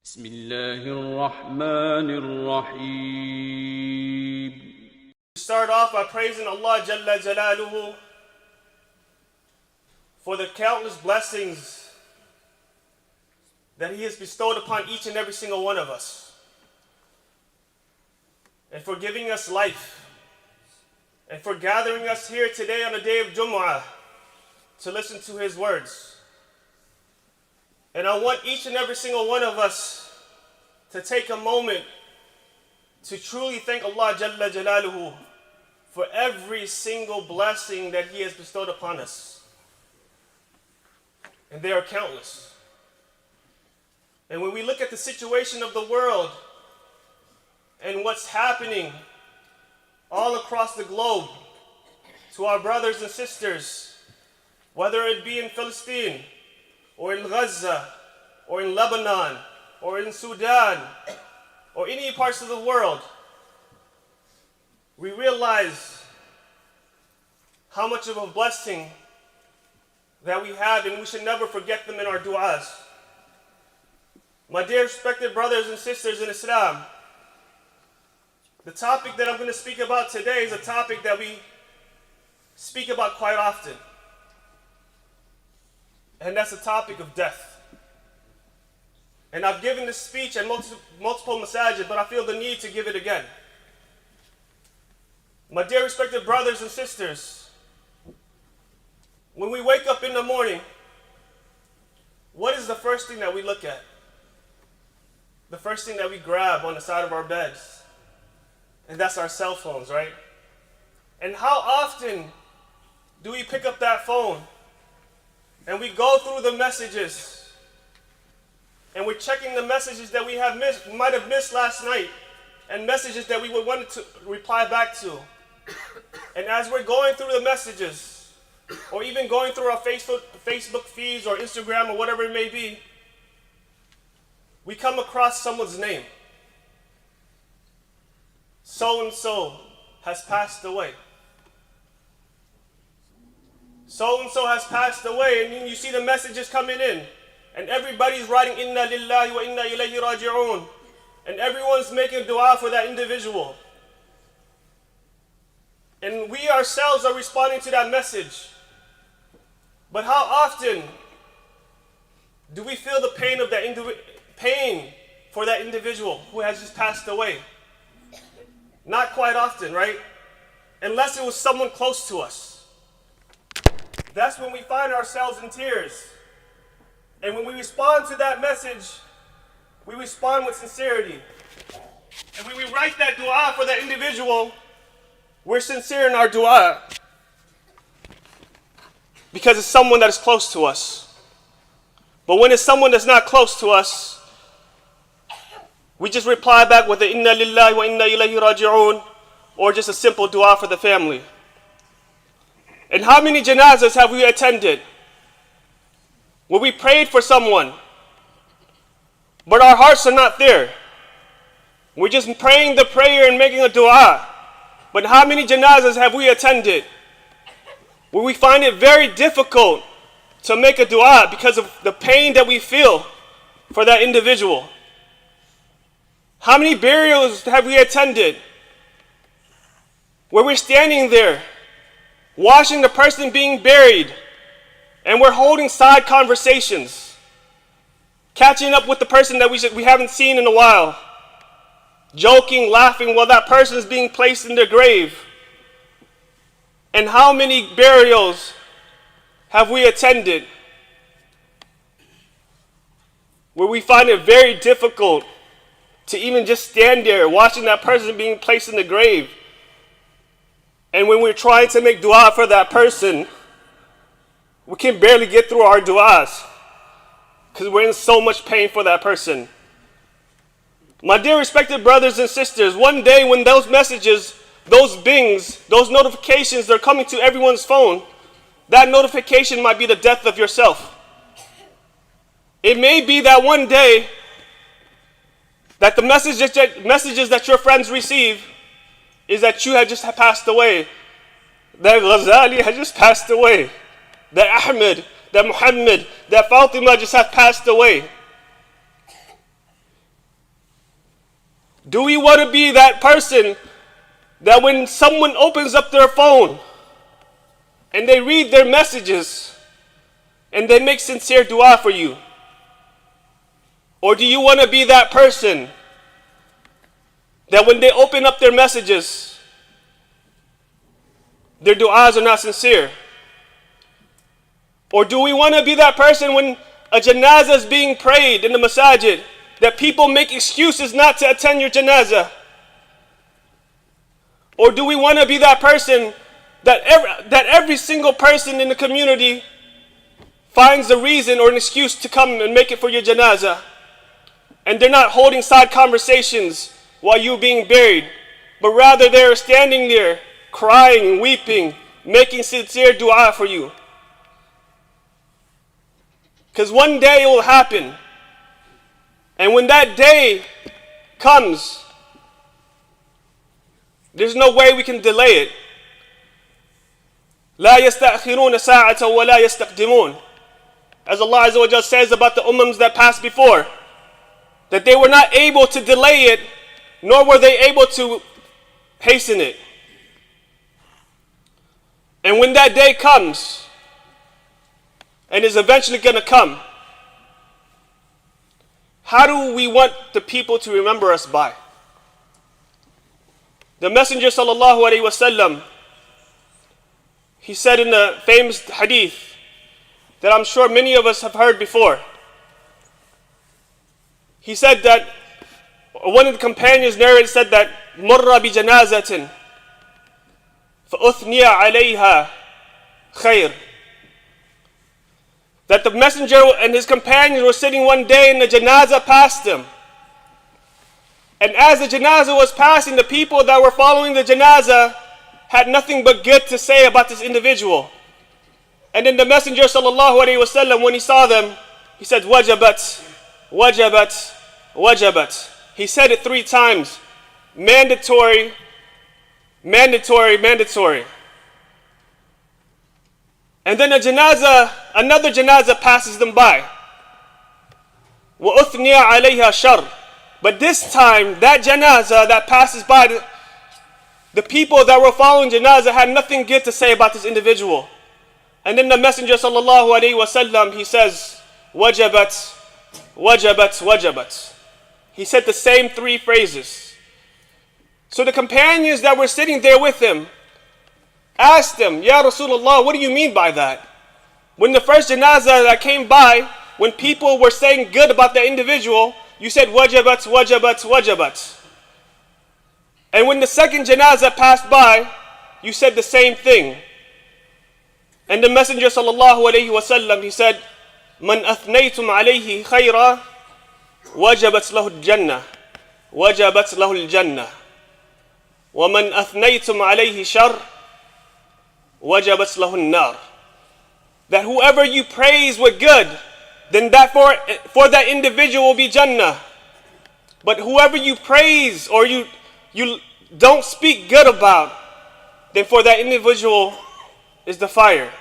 بسم الله الرحمن الرحيم. Start off by praising Allah Jalla Jalaluhu for the countless blessings that He has bestowed upon each and every single one of us, and for giving us life, and for gathering us here today on the day of Jumu'ah to listen to His words. And I want each and every single one of us to take a moment to truly thank Allah Jalla Jalaluhu for every single blessing that He has bestowed upon us. And they are countless. And when we look at the situation of the world and what's happening all across the globe to our brothers and sisters, whether it be in Palestine, or in Gaza, or in Lebanon, or in Sudan, or any parts of the world, we realize how much of a blessing that we have, and we should never forget them in our du'as. My dear respected brothers and sisters in Islam, the topic that I'm going to speak about today is a topic that we speak about quite often. And that's the topic of death. And I've given this speech at multiple masajid, but I feel the need to give it again. My dear respected brothers and sisters, when we wake up in the morning, what is the first thing that we look at? The first thing that we grab on the side of our beds. And that's our cell phones, right? And how often do we pick up that phone and we go through the messages, and we're checking the messages that we might have missed last night, and messages that we would want to reply back to. And as we're going through the messages, or even going through our Facebook feeds or Instagram or whatever it may be, we come across someone's name. So-and-so has passed away. So-and-so has passed away, and then you see the messages coming in, and everybody's writing, Inna lillahi wa inna ilayhi raji'un, and everyone's making dua for that individual. And we ourselves are responding to that message. But how often do we feel the pain of that pain for that individual who has just passed away? Not quite often, right? Unless it was someone close to us. That's when we find ourselves in tears. And when we respond to that message, we respond with sincerity. And when we write that dua for that individual, we're sincere in our dua because it's someone that is close to us. But when it's someone that's not close to us, we just reply back with the Inna lillahi wa inna ilayhi raji'un, or just a simple dua for the family. And how many janazas have we attended where we prayed for someone, but our hearts are not there? We're just praying the prayer and making a dua. But how many janazas have we attended where we find it very difficult to make a dua because of the pain that we feel for that individual? How many burials have we attended where we're standing there watching the person being buried, and we're holding side conversations, catching up with the person that we haven't seen in a while, joking, laughing while that person is being placed in their grave? And how many burials have we attended where we find it very difficult to even just stand there watching that person being placed in the grave? And when we're trying to make dua for that person, we can barely get through our duas because we're in so much pain for that person. My dear respected brothers and sisters, one day when those messages, those bings, those notifications, they're coming to everyone's phone, that notification might be the death of yourself. It may be that one day that the messages that your friends receive is that you have just passed away, that Ghazaly has just passed away, that Ahmed, that Muhammad, that Fatima just has passed away. Do we want to be that person that when someone opens up their phone and they read their messages and they make sincere dua for you? Or do you want to be that person that when they open up their messages, their du'as are not sincere? Or do we want to be that person when a janazah is being prayed in the masajid, that people make excuses not to attend your janazah? Or do we want to be that person that every single person in the community finds a reason or an excuse to come and make it for your janazah, and they're not holding side conversations while you're being buried, but rather they're standing there crying, weeping, making sincere dua for you? Because one day it will happen. And when that day comes, there's no way we can delay it. لا يستأخرون ساعة ولا يستقدمون. As Allah Azza wa Jalla says about the ummahs that passed before, that they were not able to delay it, nor were they able to hasten it. And when that day comes, and is eventually going to come, how do we want the people to remember us by? The Messenger sallallahu alaihi wasallam, he said in the famous hadith that I'm sure many of us have heard before. He said that one of the companions narrated, said that مر بجنازة فأثني عليها خير. That the messenger and his companions were sitting one day and the janazah passed them. And as the janazah was passing, the people that were following the janazah had nothing but good to say about this individual. And then the Messenger sallallahu alaihi wasallam, when he saw them, he said, wajabat, wajabat, wajabat. He said it 3 times. Mandatory, mandatory, mandatory. And then another janazah passes them by. وَأُثْنِيَ عَلَيْهَا شَرٌّ. But this time, that janazah that passes by, the people that were following janazah had nothing good to say about this individual. And then the Messenger sallallahu alaihi wasallam, he says, wajabat, wajabat, wajabat. He said the same 3 phrases. So the companions that were sitting there with him asked him, Ya Rasulullah, what do you mean by that? When the first janazah that came by, when people were saying good about the individual, you said wajabat, wajabat, wajabat. And when the second janazah passed by, you said the same thing. And the Messenger sallallahu alayhi wasallam, he said, Man athnaytum alayhi khayra, wajabat lahu al-jannah, wajabat lahu al-jannah. Wa man athnaytum alayhi shar, wajabat lahu al-nar. That whoever you praise with good, then that for that individual will be Jannah. But whoever you praise or you don't speak good about, then for that individual is the fire.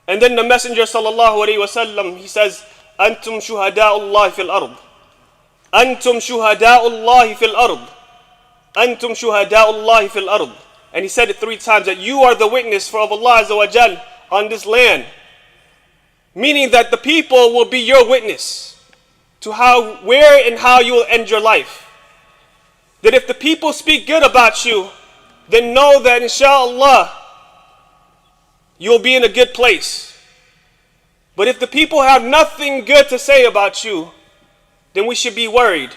And then the Messenger sallallahu alaihi wasallam, he says, Antum shuhada'ullahi fil ard. Antum shuhada'ullahi fil ard. Antum shuhada'ullahi fil ard. And he said it 3 times, that you are the witness for Allah Azza wa Jal on this land. Meaning that the people will be your witness to where and how you will end your life. That if the people speak good about you, then know that inshallah you'll be in a good place. But if the people have nothing good to say about you, then we should be worried.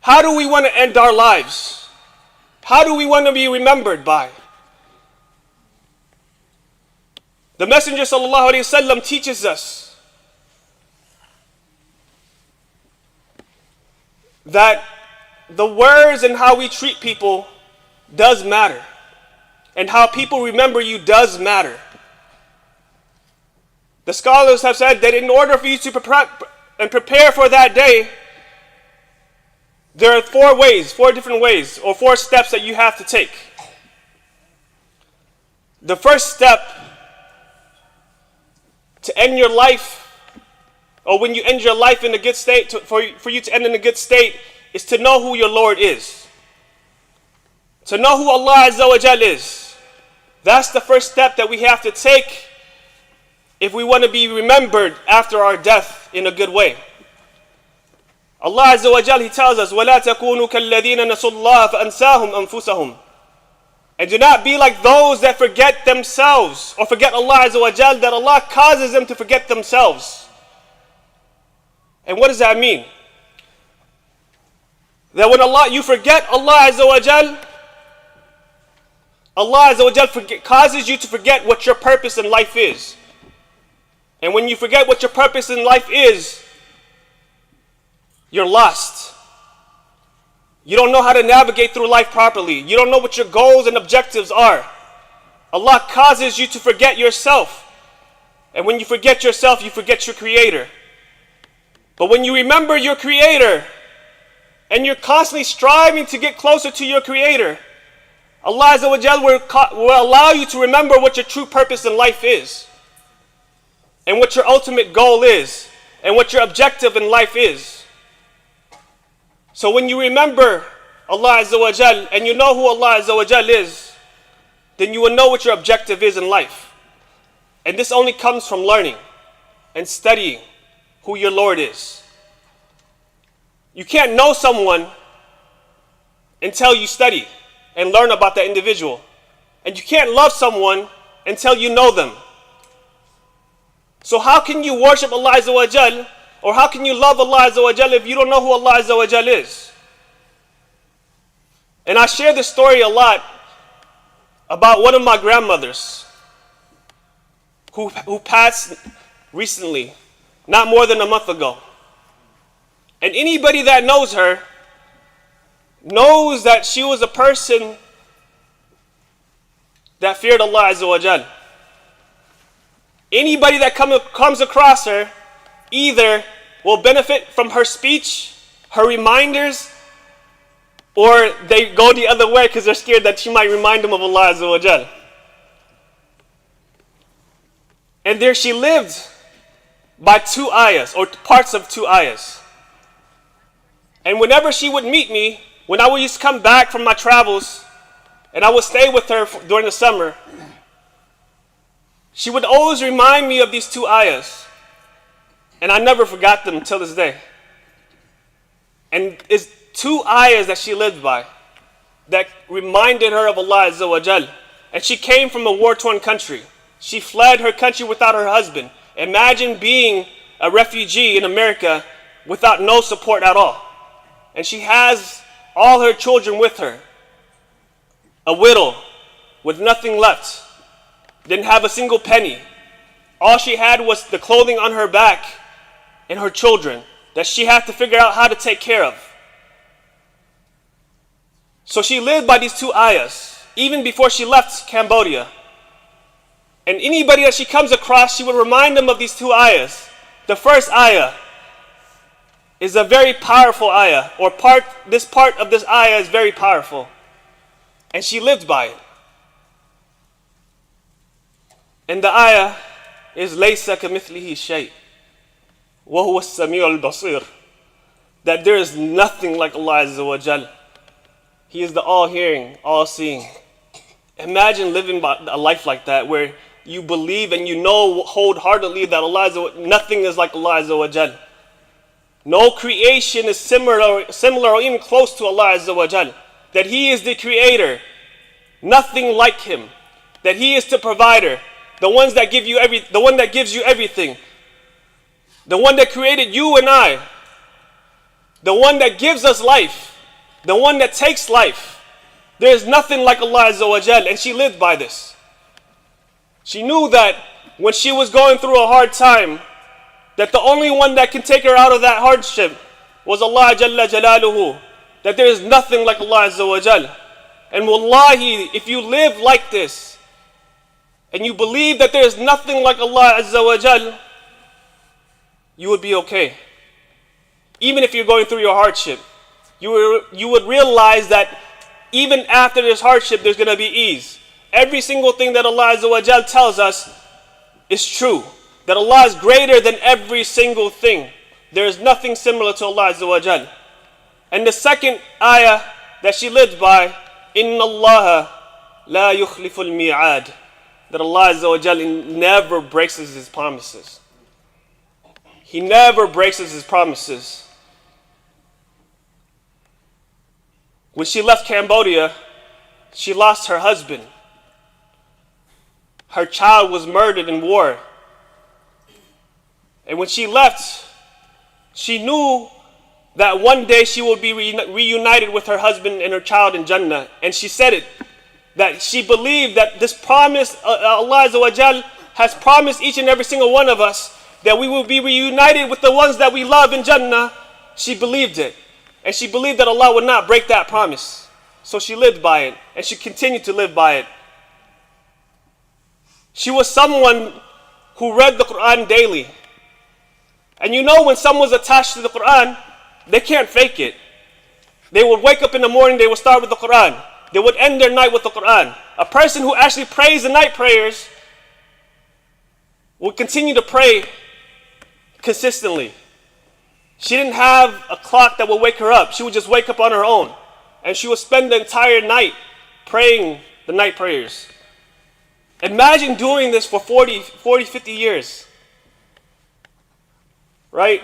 How do we want to end our lives? How do we want to be remembered by? The Messenger sallallahu alaihi wasallam teaches us that the words and how we treat people does matter. And how people remember you does matter. The scholars have said that in order for you to prepare for that day, there are 4 different ways, or 4 steps that you have to take. The first step to end your life, or when you end your life in a good state, for you to end in a good state, is to know who your Lord is. To know who Allah Azza wa Jal is. That's the first step that we have to take if we want to be remembered after our death in a good way. Allah Azza wa Jal, He tells us, وَلَا تَكُونُوا كَالَّذِينَ نَسُوا اللَّهَ فَأَنْسَاهُمْ أَنفُسَهُمْ. And do not be like those that forget themselves, or forget Allah Azza wa Jal, that Allah causes them to forget themselves. And what does that mean? That when you forget Allah Azza wa Jal, Allah Azza wa Jal causes you to forget what your purpose in life is. And when you forget what your purpose in life is, you're lost. You don't know how to navigate through life properly. You don't know what your goals and objectives are. Allah causes you to forget yourself. And when you forget yourself, you forget your Creator. But when you remember your Creator, and you're constantly striving to get closer to your Creator, Allah Azza wa Jal will allow you to remember what your true purpose in life is, and what your ultimate goal is, and what your objective in life is. So when you remember Allah Azza wa Jal, and you know who Allah Azza wa Jal is, then you will know what your objective is in life. And this only comes from learning and studying who your Lord is. You can't know someone until you study and learn about that individual. And you can't love someone until you know them. So how can you worship Allah Azza wa Jal, or how can you love Allah Azza wa Jal if you don't know who Allah Azza wa Jal is? And I share this story a lot about one of my grandmothers who passed recently, not more than a month ago. And anybody that knows her knows that she was a person that feared Allah Azza wa Jal. Anybody that comes across her either will benefit from her speech, her reminders, or they go the other way because they're scared that she might remind them of Allah Azza wa Jal. And there she lived by 2 ayahs, or parts of 2 ayahs. And whenever she would meet me, when I would used to come back from my travels, and I would stay with her during the summer, she would always remind me of these 2 ayahs. And I never forgot them until this day. And it's 2 ayahs that she lived by that reminded her of Allah Azza wa Jal. And she came from a war-torn country. She fled her country without her husband. Imagine being a refugee in America without no support at all. And she has all her children with her. A widow with nothing left. Didn't have a single penny. All she had was the clothing on her back and her children that she had to figure out how to take care of. So she lived by these 2 ayahs, even before she left Cambodia. And anybody that she comes across, she would remind them of these 2 ayahs. The first ayah is a very powerful ayah, or this part of this ayah is very powerful. And she lived by it. And the ayah is لَيْسَ كَمِثْلِهِ شَيْءٍ وَهُوَ السَّمِيعُ الْبَصِيرُ. That there is nothing like Allah Azza wa Jal. He is the all-hearing, all-seeing. Imagine living a life like that, where you believe and you know wholeheartedly that nothing is like Allah Azza wa Jal. No creation is similar or even close to Allah Azza wa Jal. That He is the Creator, nothing like Him. That He is the Provider, the one that gives you everything, the one that created you and I, the one that gives us life, the one that takes life. There is nothing like Allah Azza wa Jal, and she lived by this. She knew that when she was going through a hard time, that the only one that can take her out of that hardship was Allah Jalla Jalaluhu. That there is nothing like Allah Azza wa Jal. And wallahi, if you live like this, and you believe that there is nothing like Allah Azza wa Jal, you would be okay. Even if you're going through your hardship, you would realize that even after this hardship, there's going to be ease. Every single thing that Allah Azza wa Jal tells us is true. That Allah is greater than every single thing. There is nothing similar to Allah Azza wa Jal. And the second ayah that she lived by, Inna Allah la yukhliful mi'ad, that Allah Azza wa Jal never breaks his promises. He never breaks his promises. When she left Cambodia, she lost her husband. Her child was murdered in war. And when she left, she knew that one day she would be reunited with her husband and her child in Jannah. And she said it, that she believed that this promise, Allah Azza wa Jal has promised each and every single one of us that we will be reunited with the ones that we love in Jannah. She believed it. And she believed that Allah would not break that promise. So she lived by it, and she continued to live by it. She was someone who read the Quran daily. And you know, when someone's attached to the Quran, they can't fake it. They would wake up in the morning, they would start with the Quran. They would end their night with the Quran. A person who actually prays the night prayers would continue to pray consistently. She didn't have a clock that would wake her up. She would just wake up on her own. And she would spend the entire night praying the night prayers. Imagine doing this for 40, 50 years. Right?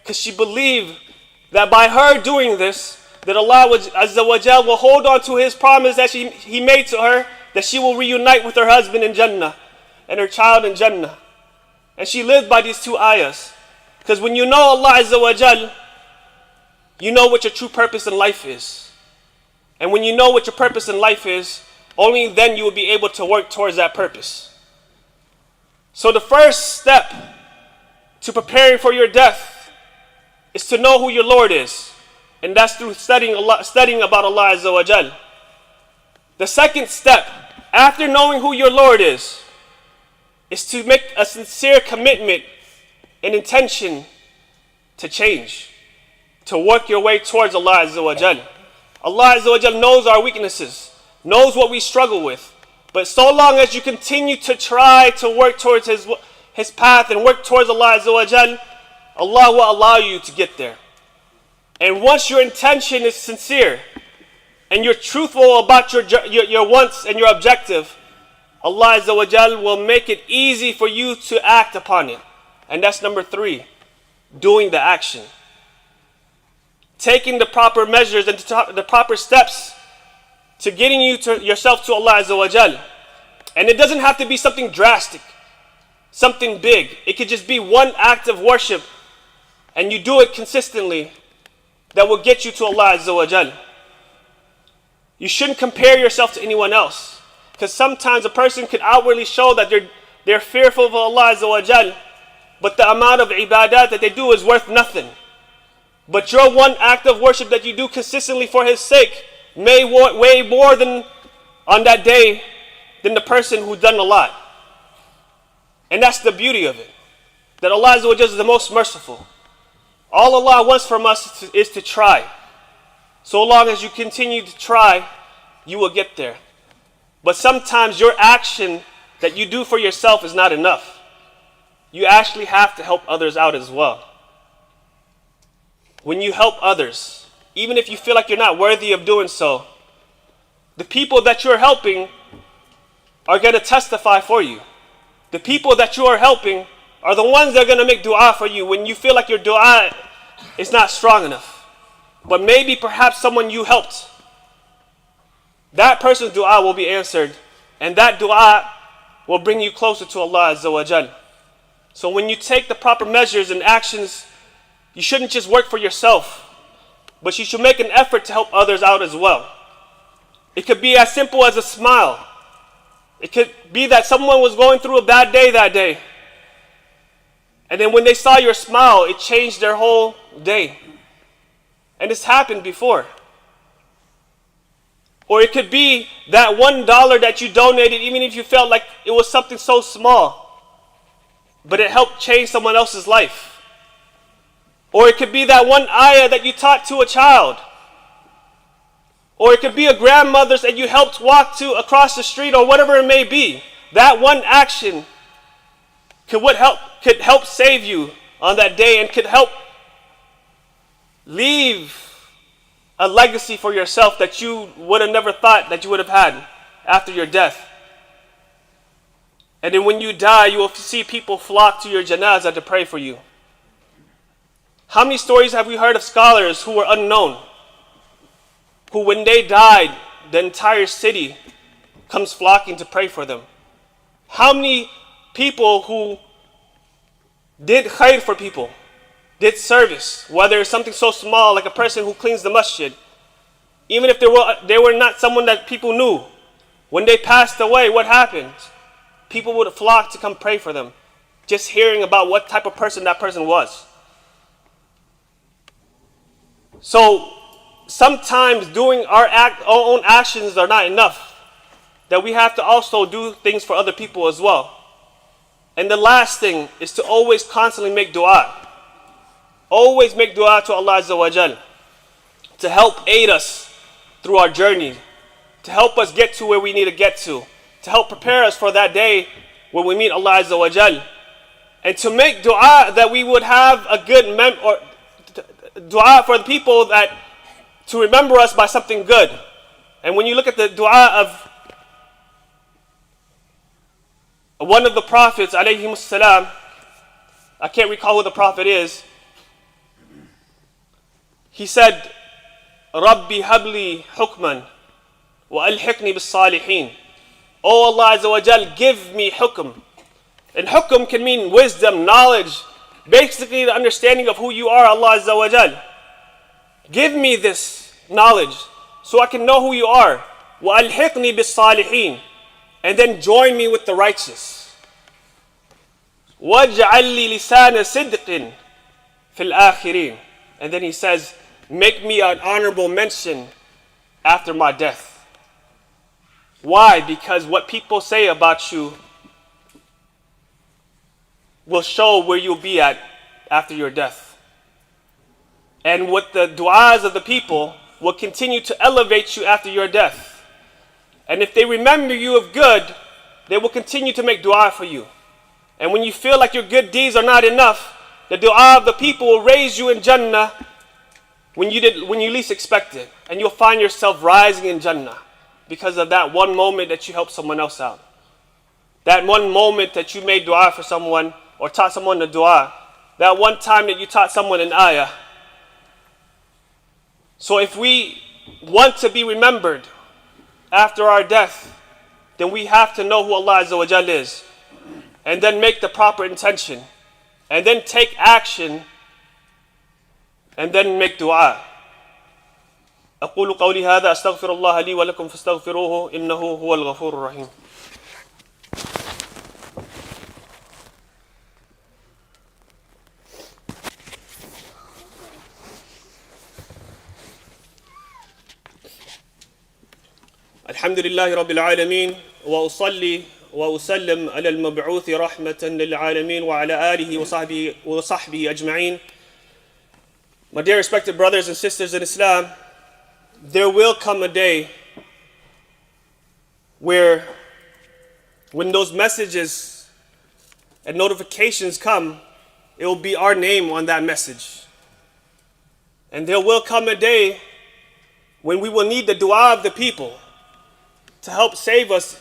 Because she believed that by her doing this, that Allah Azza wa Jal will hold on to his promise that he made to her, that she will reunite with her husband in Jannah and her child in Jannah. And she lived by these two ayahs. Because when you know Allah Azza wa Jal, you know what your true purpose in life is. And when you know what your purpose in life is, only then you will be able to work towards that purpose. So the first step to preparing for your death is to know who your Lord is. And that's through studying about Allah Azza wa Jal. The second step, after knowing who your Lord is to make a sincere commitment and intention to change, to work your way towards Allah Azza wa Jal. Allah Azza wa Jal knows our weaknesses, knows what we struggle with. But so long as you continue to try to work towards his path and work towards Allah Azza wa Jal, Allah will allow you to get there. And once your intention is sincere and you're truthful about your wants and your objective, Allah Azza wa Jal will make it easy for you to act upon it. And that's number 3, doing the action. Taking the proper measures and the proper steps to getting yourself to Allah Azza wa Jal. And it doesn't have to be something drastic, something big. It could just be one act of worship, and you do it consistently, that will get you to Allah Azza wa Jal. You shouldn't compare yourself to anyone else, because sometimes a person could outwardly show that they're fearful of Allah Azza wa Jal, but the amount of ibadat that they do is worth nothing. But your one act of worship that you do consistently for His sake may weigh more than on that day than the person who's done a lot. And that's the beauty of it, that Allah Azza wa Jal is the most merciful. All Allah wants from us is to try. So long as you continue to try, you will get there. But sometimes your action that you do for yourself is not enough. You actually have to help others out as well. When you help others, even if you feel like you're not worthy of doing so, the people that you're helping are going to testify for you. The people that you are helping are the ones that are going to make dua for you when you feel like your dua is not strong enough. But maybe perhaps someone you helped, that person's dua will be answered, and that dua will bring you closer to Allah Azza wa Jal. So when you take the proper measures and actions, you shouldn't just work for yourself, but you should make an effort to help others out as well. It could be as simple as a smile. It could be that someone was going through a bad day that day, and then when they saw your smile, it changed their whole day. And it's happened before. Or it could be that $1 that you donated, even if you felt like it was something so small, but it helped change someone else's life. Or it could be that one ayah that you taught to a child. Or it could be a grandmother that you helped walk to across the street, or whatever it may be. That one action could help save you on that day, and could help leave a legacy for yourself that you would have never thought that you would have had after your death. And then when you die, you will see people flock to your janazah to pray for you. How many stories have we heard of scholars who were unknown, who when they died, the entire city comes flocking to pray for them? How many people who did khair for people, did service, whether it's something so small like a person who cleans the masjid, even if they were not someone that people knew, when they passed away, what happened? People would flock to come pray for them, just hearing about what type of person that person was. So sometimes doing our own actions are not enough, that we have to also do things for other people as well. And the last thing is to always constantly make dua. Always make dua to Allah Azza wa Jal to help aid us through our journey, to help us get to where we need to get to help prepare us for that day when we meet Allah Azza wa Jal, and to make dua that we would have a good dua for the people that to remember us by something good. And when you look at the dua of one of the prophets, alayhimus salam, I can't recall who the prophet is, he said, Rabbi habli hukman wa alhiqni bis salihin. Oh Allah Azza wa Jal, give me hukm. And hukm can mean wisdom, knowledge, basically the understanding of who you are, Allah Azza wa Jal. Give me this knowledge so I can know who you are. Wa alhiqni bis salihin. And then join me with the righteous. Waj'al li lisana sidqin fil akhirin. And then he says, make me an honorable mention after my death. Why? Because what people say about you will show where you'll be at after your death. And what the du'as of the people will continue to elevate you after your death. And if they remember you of good, they will continue to make dua for you. And when you feel like your good deeds are not enough, the dua of the people will raise you in Jannah when you least expect it. And you'll find yourself rising in Jannah because of that one moment that you helped someone else out. That one moment that you made dua for someone or taught someone the dua. That one time that you taught someone an ayah. So if we want to be remembered after our death, then we have to know who Allah Azza wa Jal is. And then make the proper intention. And then take action. And then make dua. أقول قولي هذا أستغفر الله لي ولكم فاستغفروه إنه هو الغفور الرحيم. الحمد لله رب العالمين وأصلي وأسلم على المبعوث رحمة للعالمين وعلى آله وصحبه أجمعين. My dear respected brothers and sisters in Islam, there will come a day where when those messages and notifications come, it will be our name on that message. And there will come a day when we will need the dua of the people to help save us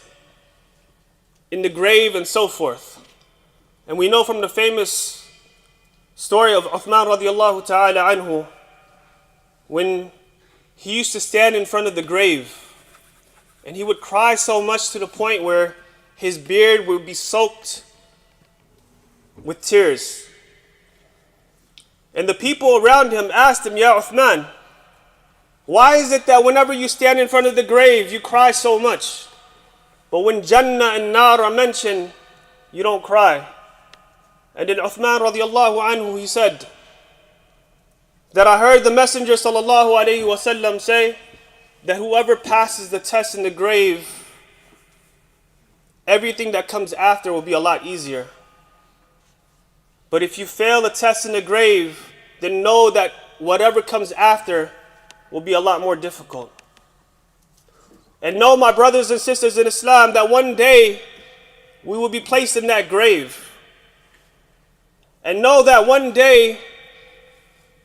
in the grave and so forth. And we know from the famous story of Uthman radiallahu ta'ala anhu, when he used to stand in front of the grave and he would cry so much to the point where his beard would be soaked with tears. And the people around him asked him, Ya Uthman, why is it that whenever you stand in front of the grave, you cry so much? But when Jannah and Nar are mentioned, you don't cry. And then Uthman radiallahu anhu, he said, that I heard the Messenger sallallahu alayhi wasallam say that whoever passes the test in the grave, everything that comes after will be a lot easier. But if you fail the test in the grave, then know that whatever comes after will be a lot more difficult. And know, my brothers and sisters in Islam, that one day we will be placed in that grave. And know that one day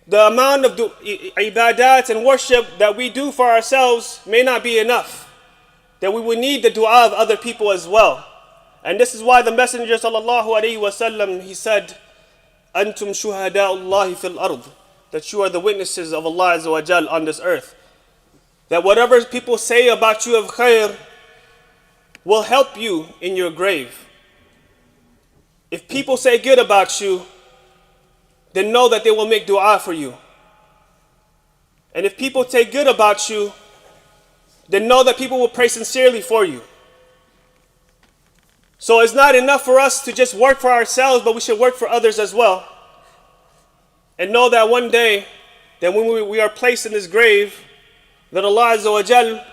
the amount of ibadat and worship that we do for ourselves may not be enough. That we will need the dua of other people as well. And this is why the Messenger sallallahu alaihi wasallam, he said, Antum shuhada'ullahi fil ard, that you are the witnesses of Allah Azza wa Jal on this earth. That whatever people say about you of khair will help you in your grave. If people say good about you, then know that they will make dua for you. And if people say good about you, then know that people will pray sincerely for you. So it's not enough for us to just work for ourselves, but we should work for others as well. And know that one day, that when we are placed in this grave, that Allah Azza wa Jal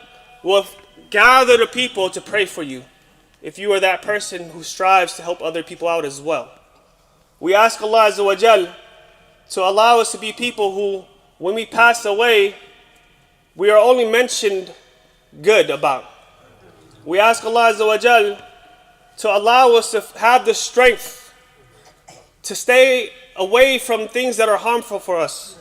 will gather the people to pray for you, if you are that person who strives to help other people out as well. We ask Allah Azza wa Jal to allow us to be people who, when we pass away, we are only mentioned good about. We ask Allah Azza wa Jal to allow us to have the strength to stay away from things that are harmful for us.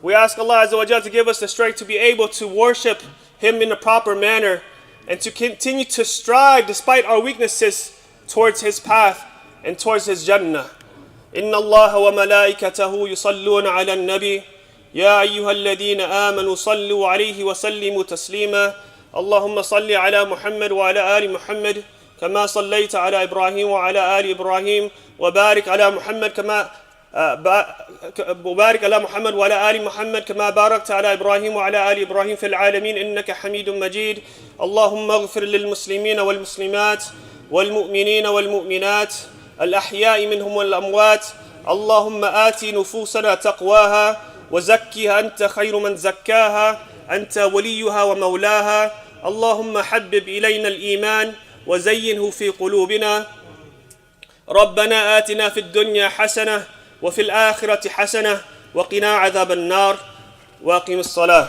We ask Allah Azza wa Jal to give us the strength to be able to worship Him in a proper manner and to continue to strive despite our weaknesses towards His path and towards His Jannah. إن الله وملائكته يصلون على النبي يا أيها الذين آمنوا صلوا عليه وسلموا تسليما اللهم صل على محمد وعلى آل محمد كما صليت على إبراهيم وعلى آل إبراهيم وبارك على محمد وعلى آل محمد كما باركت على إبراهيم وعلى آل إبراهيم في العالمين إنك حميد مجيد اللهم اغفر للمسلمين والمسلمات والمؤمنين والمؤمنات الأحياء منهم والأموات اللهم آت نفوسنا تقواها وزكها أنت خير من زكاها أنت وليها ومولاها اللهم حبب إلينا الإيمان وزينه في قلوبنا ربنا آتنا في الدنيا حسنة وفي الآخرة حسنة وقنا عذاب النار وأقم الصلاة